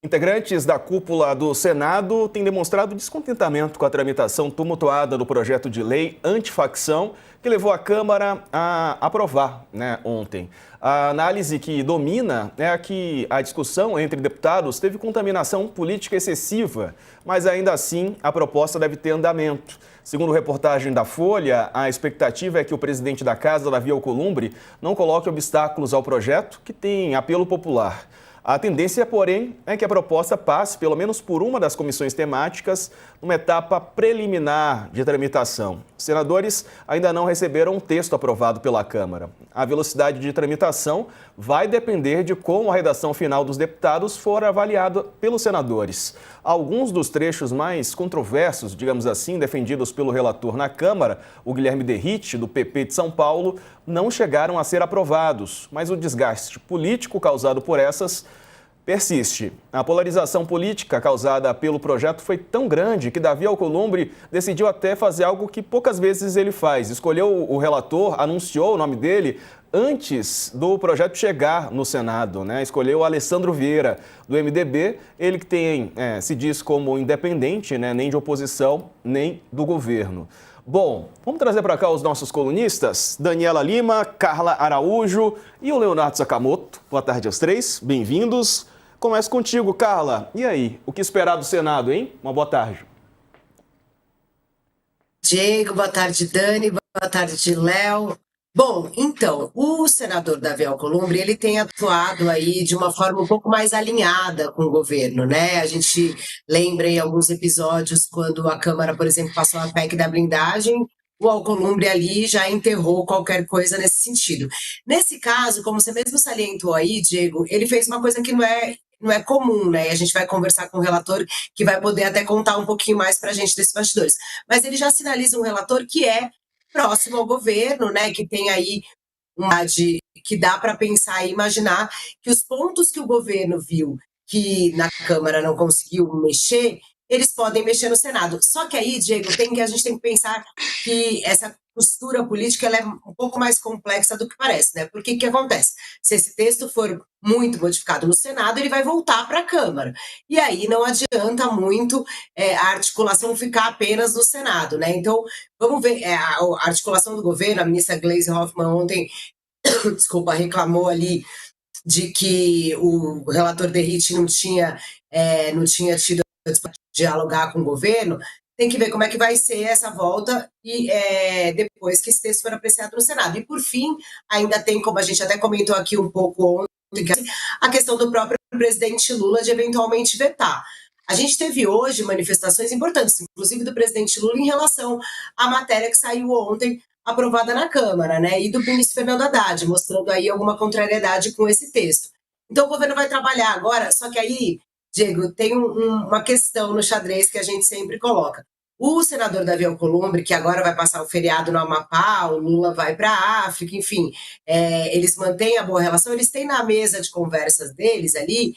Integrantes da cúpula do Senado têm demonstrado descontentamento com a tramitação tumultuada do projeto de lei antifacção que levou a Câmara a aprovar ontem. A análise que domina é que a discussão entre deputados teve contaminação política excessiva, mas ainda assim a proposta deve ter andamento. Segundo reportagem da Folha, a expectativa é que o presidente da Casa, Davi Alcolumbre, não coloque obstáculos ao projeto que tem apelo popular. A tendência, porém, é que a proposta passe, pelo menos por uma das comissões temáticas, numa etapa preliminar de tramitação. Os senadores ainda não receberam um texto aprovado pela Câmara. A velocidade de tramitação vai depender de como a redação final dos deputados for avaliada pelos senadores. Alguns dos trechos mais controversos, digamos assim, defendidos pelo relator na Câmara, o Guilherme Derrite, do PP de São Paulo, não chegaram a ser aprovados, mas o desgaste político causado por essas persiste. A polarização política causada pelo projeto foi tão grande que Davi Alcolumbre decidiu até fazer algo que poucas vezes ele faz. Escolheu o relator, anunciou o nome dele antes do projeto chegar no Senado, Escolheu o Alessandro Vieira, do MDB, ele que se diz como independente, nem de oposição, nem do governo. Bom, vamos trazer para cá os nossos colunistas, Daniela Lima, Carla Araújo e o Leonardo Sakamoto. Boa tarde aos três, bem-vindos. Começo contigo, Carla. E aí, o que esperar do Senado, hein? Uma boa tarde. Diego, boa tarde, Dani, boa tarde, Léo. Bom, então, o senador Davi Alcolumbre, ele tem atuado aí de uma forma um pouco mais alinhada com o governo, A gente lembra em alguns episódios quando a Câmara, por exemplo, passou a PEC da blindagem, o Alcolumbre ali já enterrou qualquer coisa nesse sentido. Nesse caso, como você mesmo salientou aí, Diego, ele fez uma coisa que não é comum, E a gente vai conversar com o relator que vai poder até contar um pouquinho mais para a gente desses bastidores. Mas ele já sinaliza um relator que é próximo ao governo, que tem aí que dá para pensar e imaginar que os pontos que o governo viu que na Câmara não conseguiu mexer, eles podem mexer no Senado. Só que aí, Diego, a gente tem que pensar que essa costura política ela é um pouco mais complexa do que parece, Porque o que acontece? Se esse texto for muito modificado no Senado, ele vai voltar para a Câmara. E aí não adianta muito a articulação ficar apenas no Senado, Então, vamos ver, a articulação do governo, a ministra Gleisi Hoffmann ontem, desculpa, reclamou ali de que o relator Derrite não tinha tido a dialogar com o governo. Tem que ver como é que vai ser essa volta e depois que esse texto for apreciado no Senado. E, por fim, ainda tem, como a gente até comentou aqui um pouco ontem, a questão do próprio presidente Lula de eventualmente vetar. A gente teve hoje manifestações importantes, inclusive do presidente Lula, em relação à matéria que saiu ontem, aprovada na Câmara, e do ministro Fernando Haddad, mostrando aí alguma contrariedade com esse texto. Então, o governo vai trabalhar agora, só que aí, Diego, tem uma questão no xadrez que a gente sempre coloca. O senador Davi Alcolumbre, que agora vai passar o feriado no Amapá, o Lula vai para a África, enfim, eles mantêm a boa relação, eles têm na mesa de conversas deles ali,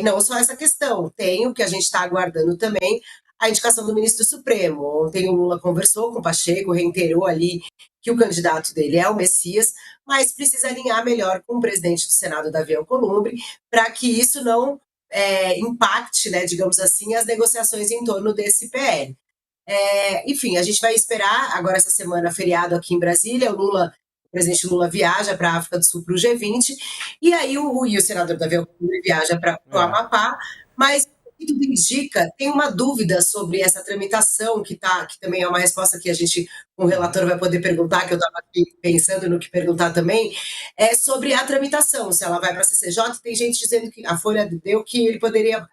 não só essa questão, tem o que a gente está aguardando também, a indicação do ministro Supremo. Ontem o Lula conversou com o Pacheco, reiterou ali que o candidato dele é o Messias, mas precisa alinhar melhor com o presidente do Senado, Davi Alcolumbre, para que isso não impacte, digamos assim, as negociações em torno desse PL. Enfim, a gente vai esperar agora essa semana feriado aqui em Brasília, o presidente Lula viaja para a África do Sul para o G20, e aí o senador Davi Alcolumbre viaja para o Amapá, mas que tudo indica, tem uma dúvida sobre essa tramitação, que também é uma resposta que a gente, com o relator, vai poder perguntar, que eu estava aqui pensando no que perguntar também, sobre a tramitação, se ela vai para a CCJ, tem gente dizendo que a Folha deu que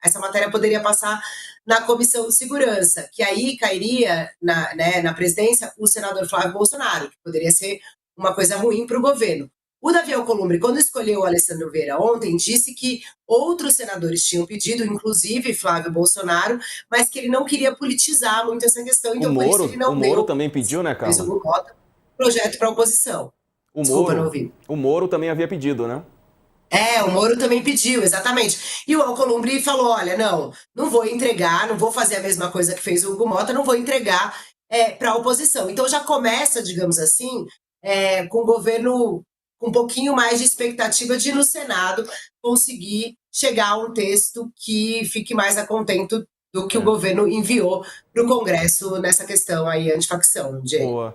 essa matéria poderia passar na Comissão de Segurança, que aí cairia na presidência o senador Flávio Bolsonaro, que poderia ser uma coisa ruim para o governo. O Davi Alcolumbre, quando escolheu o Alessandro Vieira ontem, disse que outros senadores tinham pedido, inclusive Flávio Bolsonaro, mas que ele não queria politizar muito essa questão, então por isso ele não deu. O Moro também pediu, Carla? Fez o projeto para a oposição. Desculpa, não ouvi. O Moro também havia pedido, O Moro também pediu, exatamente. E o Alcolumbre falou, olha, não vou entregar, não vou fazer a mesma coisa que fez o Hugo Mota, não vou entregar para a oposição. Então já começa, digamos assim, com o governo com um pouquinho mais de expectativa de, no Senado, conseguir chegar a um texto que fique mais a contento do que o É. governo enviou para o Congresso nessa questão aí antifacção, Jay. Boa.